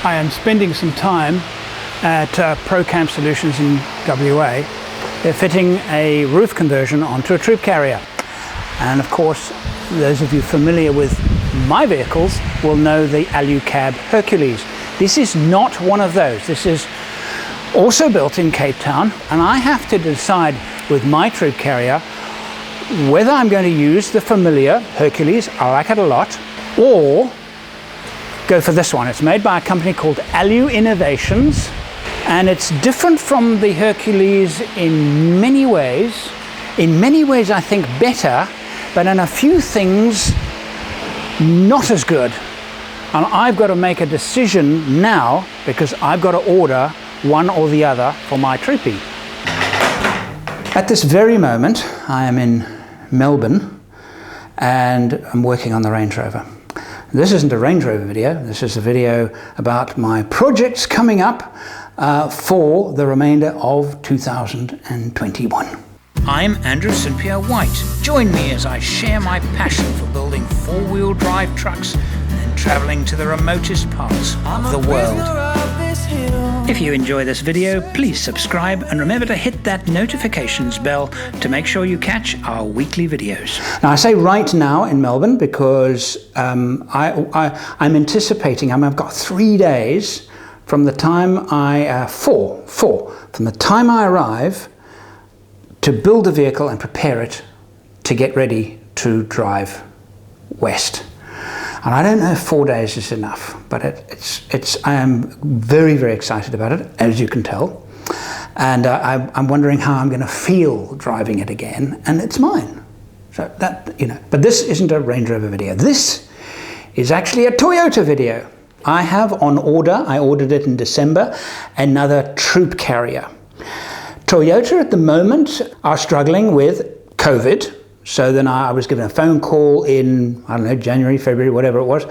I am spending some time at ProCamp Solutions in WA. They're fitting a roof conversion onto a Troopcarrier. And of course, those of you familiar with my vehicles will know the Alucab Hercules. This is not one of those. This is also built in Cape Town, and I have to decide with my Troopcarrier whether I'm going to use the familiar Hercules, I like it a lot, or go for this one. It's made by a company called Alu Innovations, and it's different from the Hercules in many ways. In many ways, I think better, but in a few things, not as good. And I've got to make a decision now because I've got to order one or the other for my Troopy. At this very moment, I am in Melbourne and I'm working on the Range Rover. This isn't a Range Rover video, this is a video about my projects coming up for the remainder of 2021. I'm Andrew St Pierre White. Join me as I share my passion for building four-wheel drive trucks and travelling to the remotest parts of the world. If you enjoy this video, please subscribe and remember to hit that notifications bell to make sure you catch our weekly videos. Now I say right now in Melbourne because I'm anticipating, I've got 3 days from the time from the time I arrive to build the vehicle and prepare it to get ready to drive west. And I don't know if 4 days is enough, but I am very, very excited about it, as you can tell. And I'm wondering how I'm going to feel driving it again, and it's mine. So that, you know, but this isn't a Range Rover video. This is actually a Toyota video. I have on order, I ordered it in December, another Troopcarrier. Toyota at the moment are struggling with COVID. So then I was given a phone call in, I don't know, January, February, whatever it was.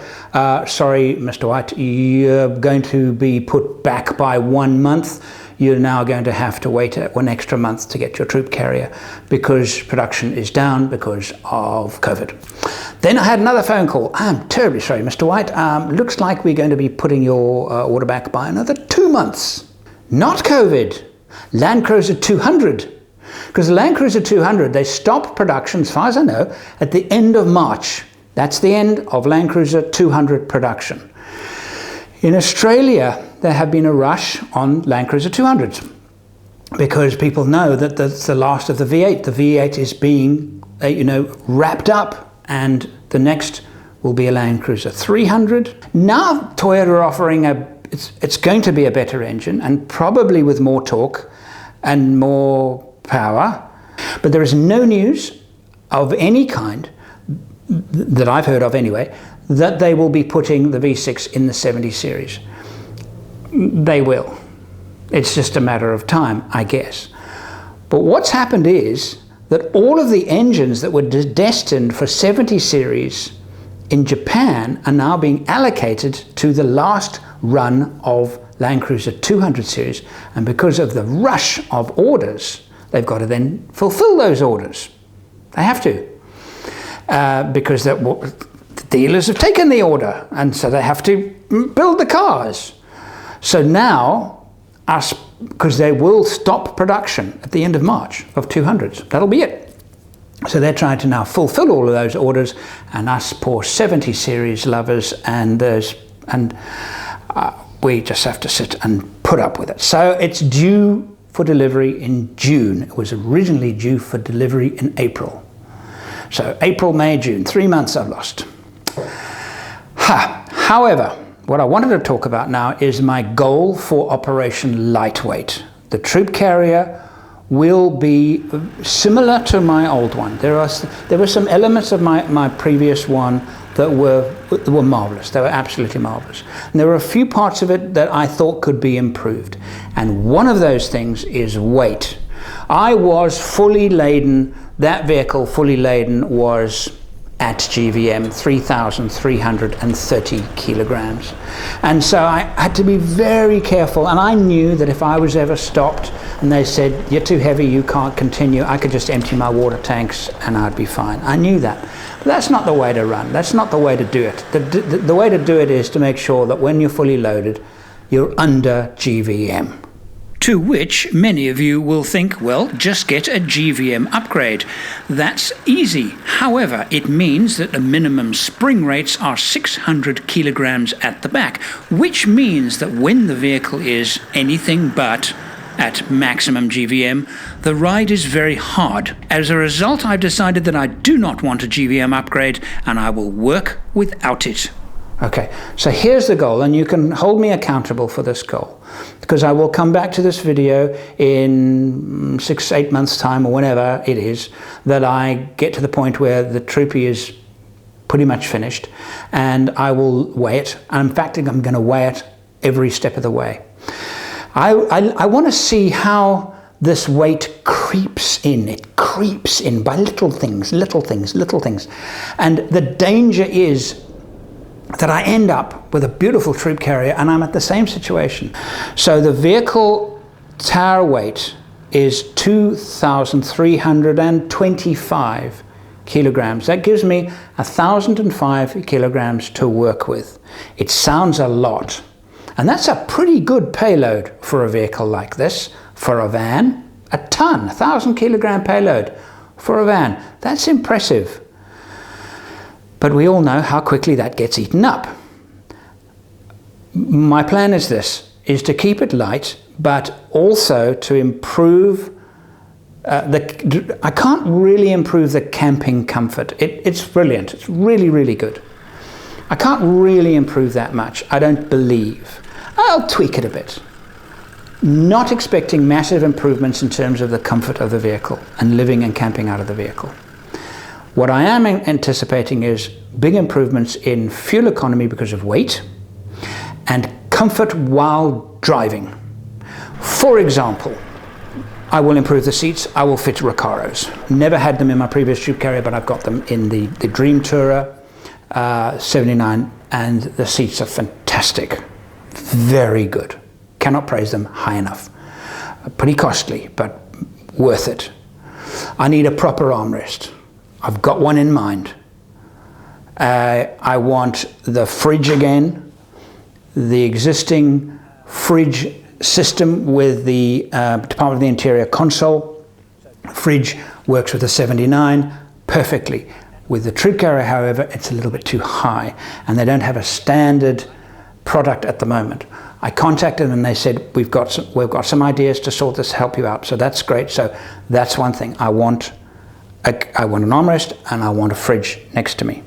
Sorry, Mr. White, you're going to be put back by 1 month. You're now going to have to wait 1 extra month to get your Troopcarrier because production is down because of COVID. Then I had another phone call. I'm terribly sorry, Mr. White. Looks like we're going to be putting your order back by another 2 months. Not COVID, Land Cruiser 200. Because the Land Cruiser 200, they stopped production, as far as I know, at the end of March. That's the end of Land Cruiser 200 production. In Australia, there have been a rush on Land Cruiser 200s because people know that that's the last of the V8. The V8 is being, wrapped up, and the next will be a Land Cruiser 300. Now Toyota are offering it's going to be a better engine and probably with more torque and more power, but there is no news of any kind that I've heard of anyway that they will be putting the V6 in the 70 series. They will. It's just a matter of time, I guess. But what's happened is that all of the engines that were destined for 70 series in Japan are now being allocated to the last run of Land Cruiser 200 series, and because of the rush of orders, they've got to then fulfill those orders. They have to, because the dealers have taken the order, and so they have to build the cars. So now, because they will stop production at the end of March of 200s, that'll be it. So they're trying to now fulfill all of those orders, and us poor 70 series lovers we just have to sit and put up with it. So it's due for delivery in June. It was originally due for delivery in April. So April, May, June, 3 months I've lost. However, what I wanted to talk about now is my goal for Operation Lightweight. The Troopcarrier will be similar to my old one. There were some elements of my previous one that were marvelous. They were absolutely marvelous. And there were a few parts of it that I thought could be improved. And one of those things is weight. I was fully laden, that vehicle fully laden was at GVM 3,330 kilograms. And so I had to be very careful, and I knew that if I was ever stopped and they said, you're too heavy, you can't continue, I could just empty my water tanks and I'd be fine. I knew that. But that's not the way to run. That's not the way to do it. The way to do it is to make sure that when you're fully loaded, you're under GVM. To which many of you will think, well, just get a GVM upgrade. That's easy. However, it means that the minimum spring rates are 600 kilograms at the back, which means that when the vehicle is anything but at maximum GVM, the ride is very hard. As a result, I've decided that I do not want a GVM upgrade, and I will work without it. Okay, so here's the goal, and you can hold me accountable for this goal, because I will come back to this video in 6-8 months' time, or whenever it is, that I get to the point where the Troopy is pretty much finished, and I will weigh it. And in fact, I'm going to weigh it every step of the way. I want to see how this weight creeps in. It creeps in by little things, little things, little things. And the danger is that I end up with a beautiful troop carrier and I'm at the same situation. So the vehicle tower weight is 2,325 kilograms. That gives me 1,005 kilograms to work with. It sounds a lot, and that's a pretty good payload for a vehicle like this. For a van, a ton, 1,000 kilogram payload for a van. That's impressive. But we all know how quickly that gets eaten up. My plan is to keep it light, but also to improve I can't really improve the camping comfort. It's brilliant. It's really, really good. I can't really improve that much, I don't believe. I'll tweak it a bit. Not expecting massive improvements in terms of the comfort of the vehicle and living and camping out of the vehicle. What I am anticipating is big improvements in fuel economy because of weight and comfort while driving. For example, I will improve the seats. I will fit Recaros. Never had them in my previous troop carrier, but I've got them in the Dream Tourer 79, and the seats are fantastic. Very good. Cannot praise them high enough. Pretty costly, but worth it. I need a proper armrest. I've got one in mind. I want the fridge again, the existing fridge system with the Department of the Interior console. Fridge works with the 79 perfectly. With the Troop Carrier, however, it's a little bit too high, and they don't have a standard product at the moment. I contacted them and they said, we've got some ideas to sort this, help you out. So that's great. So that's one thing. I want an armrest and I want a fridge next to me.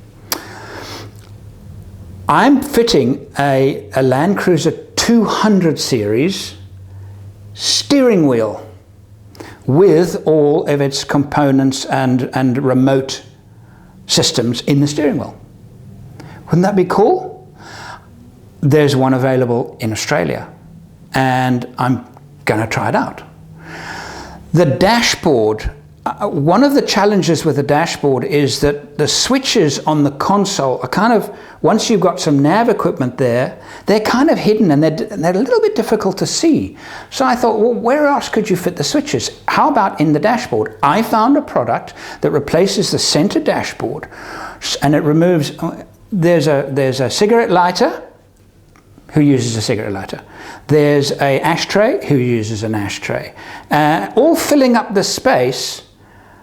I'm fitting a Land Cruiser 200 series steering wheel with all of its components and remote systems in the steering wheel. Wouldn't that be cool? There's one available in Australia, and I'm gonna try it out. The dashboard, one of the challenges with the dashboard is that the switches on the console are kind of, once you've got some nav equipment there, they're kind of hidden and they're a little bit difficult to see. So I thought, well, where else could you fit the switches? How about in the dashboard? I found a product that replaces the center dashboard, and it removes, there's a cigarette lighter, who uses a cigarette lighter. There's a ashtray, who uses an ashtray. All filling up the space.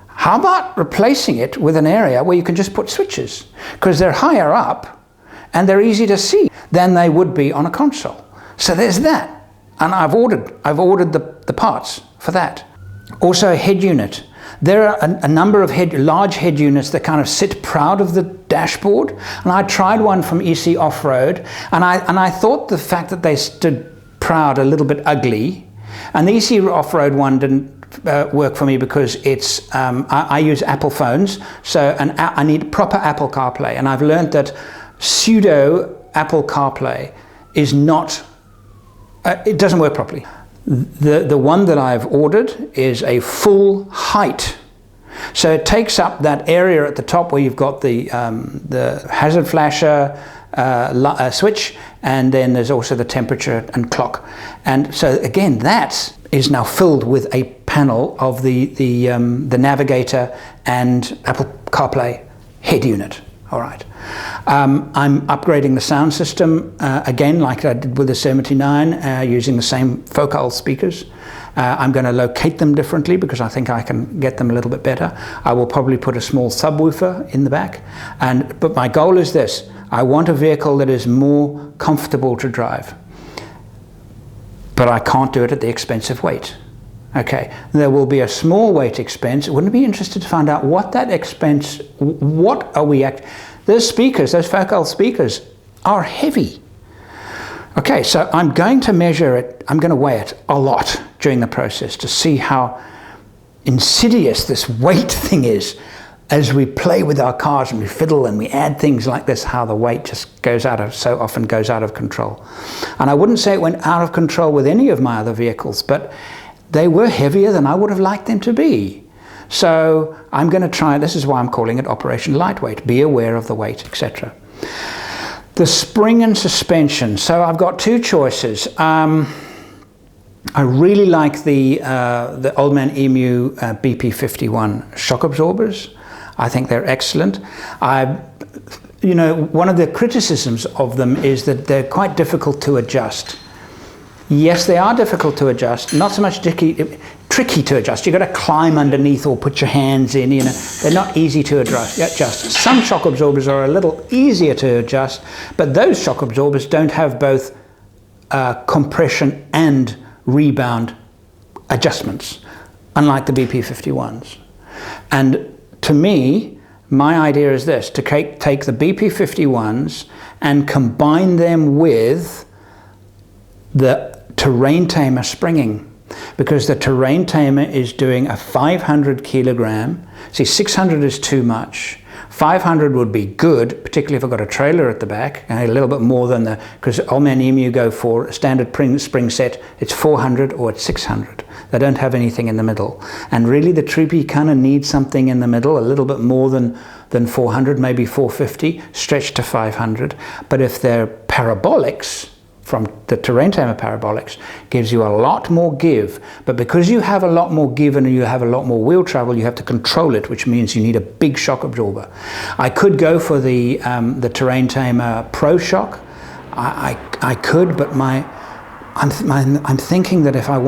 How about replacing it with an area where you can just put switches? Because they're higher up and they're easy to see than they would be on a console. So there's that. And I've ordered the parts for that. Also a head unit. There are a number of large head units that kind of sit proud of the dashboard, and I tried one from EC Off-Road, and I thought the fact that they stood proud a little bit ugly, and the EC Off-Road one didn't work for me because it's I use Apple phones, so I need proper Apple CarPlay, and I've learned that pseudo Apple CarPlay is not, it doesn't work properly. The one that I've ordered is a full height. So it takes up that area at the top where you've got the hazard flasher switch, and then there's also the temperature and clock. And so again, that is now filled with a panel of the navigator and Apple CarPlay head unit. All right. I'm upgrading the sound system, again, like I did with the 79, using the same focal speakers. I'm going to locate them differently because I think I can get them a little bit better. I will probably put a small subwoofer in the back. But my goal is this. I want a vehicle that is more comfortable to drive. But I can't do it at the expense of weight. Okay, there will be a small weight expense. Wouldn't you be interested to find out what that expense, what are we those speakers, those focal speakers are heavy. Okay, so I'm going to measure it, I'm going to weigh it a lot during the process to see how insidious this weight thing is as we play with our cars and we fiddle and we add things like this, how the weight just so often goes out of control. And I wouldn't say it went out of control with any of my other vehicles, but they were heavier than I would have liked them to be. So I'm going to try, this is why I'm calling it Operation Lightweight. Be aware of the weight, etc. The spring and suspension. So I've got two choices. I really like the Old Man Emu BP51 shock absorbers. I think they're excellent. You know, one of the criticisms of them is that they're quite difficult to adjust. Yes, they are difficult to adjust, not so much tricky to adjust. You've got to climb underneath or put your hands in, you know. They're not easy to adjust. Some shock absorbers are a little easier to adjust, but those shock absorbers don't have both compression and rebound adjustments, unlike the BP51s. And to me, my idea is this, to take the BP51s and combine them with the Terrain Tamer springing, because the Terrain Tamer is doing a 500 kilogram. See, 600 is too much. 500 would be good, particularly if I've got a trailer at the back, and a little bit more than because Old Man Emu go for a standard spring set, it's 400 or it's 600. They don't have anything in the middle. And really the Troopy kind of needs something in the middle, a little bit more than 400, maybe 450, stretched to 500. But if they're parabolics, from the Terrain Tamer parabolics, gives you a lot more give. But because you have a lot more give and you have a lot more wheel travel, you have to control it, which means you need a big shock absorber. I could go for the Terrain Tamer Pro Shock. I could, but I'm thinking that if I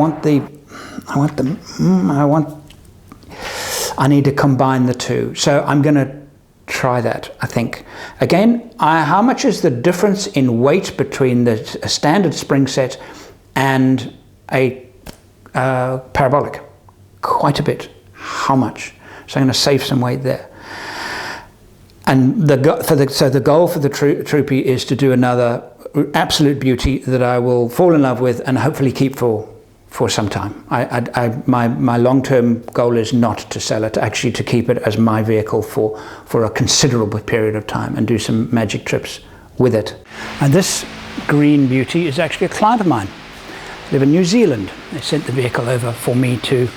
need to combine the two. So I'm going to try that, I think. Again, how much is the difference in weight between a standard spring set and a parabolic? Quite a bit. How much? So I'm going to save some weight there. And the goal for the Troopy is to do another absolute beauty that I will fall in love with and hopefully keep for some time. My long-term goal is not to sell it, actually to keep it as my vehicle for a considerable period of time and do some magic trips with it. And this green beauty is actually a client of mine. They live in New Zealand. They sent the vehicle over for me to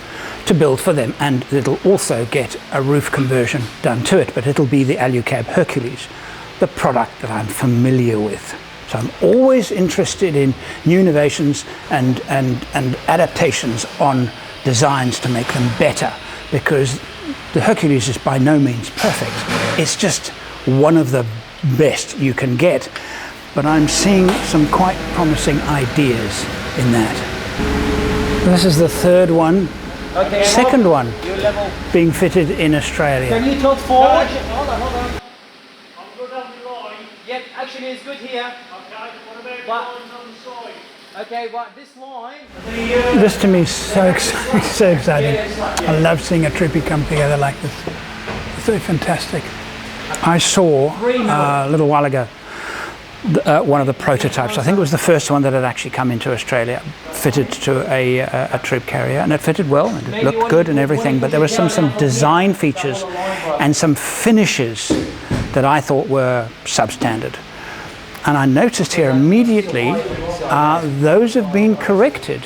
build for them, and it'll also get a roof conversion done to it, but it'll be the Alucab Hercules, the product that I'm familiar with. So I'm always interested in new innovations and adaptations on designs to make them better, because the Hercules is by no means perfect. It's just one of the best you can get. But I'm seeing some quite promising ideas in that. This is the third one. Okay, second one being fitted in Australia. Can you talk forward? Hold on. I'm good on the line. Yep, actually it's good here. Okay, what about the lines on the side? Okay, but this line... This to me is so exciting. I love seeing a Troopy come together like this. It's so fantastic. I saw a little while ago one of the prototypes. I think it was the first one that had actually come into Australia, fitted to a Troopcarrier, and it fitted well, and it looked good and everything, but there were some design features and some finishes that I thought were substandard. And I noticed here immediately, those have been corrected.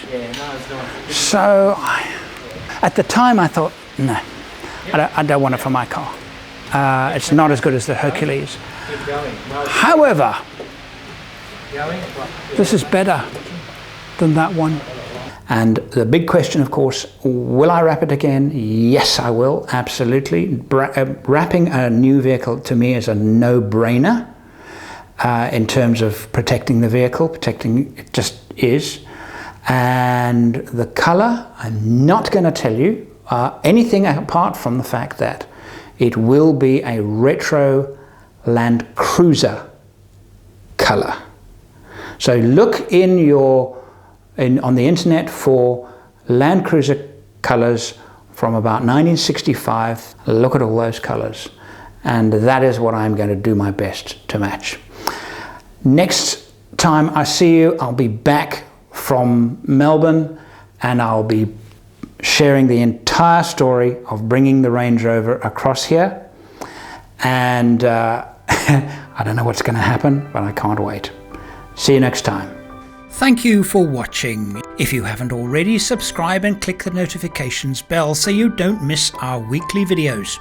So at the time I thought, no, I don't want it for my car. It's not as good as the Hercules. However, this is better than that one. And the big question, of course, will I wrap it again? Yes, I will, absolutely. Wrapping a new vehicle to me is a no-brainer in terms of protecting the vehicle. It just is. And the color, I'm not going to tell you anything apart from the fact that it will be a retro Land Cruiser color. So look on the internet for Land Cruiser colors from about 1965. Look at all those colors, and that is what I'm going to do my best to match. Next time I see you, I'll be back from Melbourne, and I'll be sharing the entire story of bringing the Range Rover across here. And I don't know what's going to happen, but I can't wait. See you next time. Thank you for watching. If you haven't already, subscribe and click the notifications bell so you don't miss our weekly videos.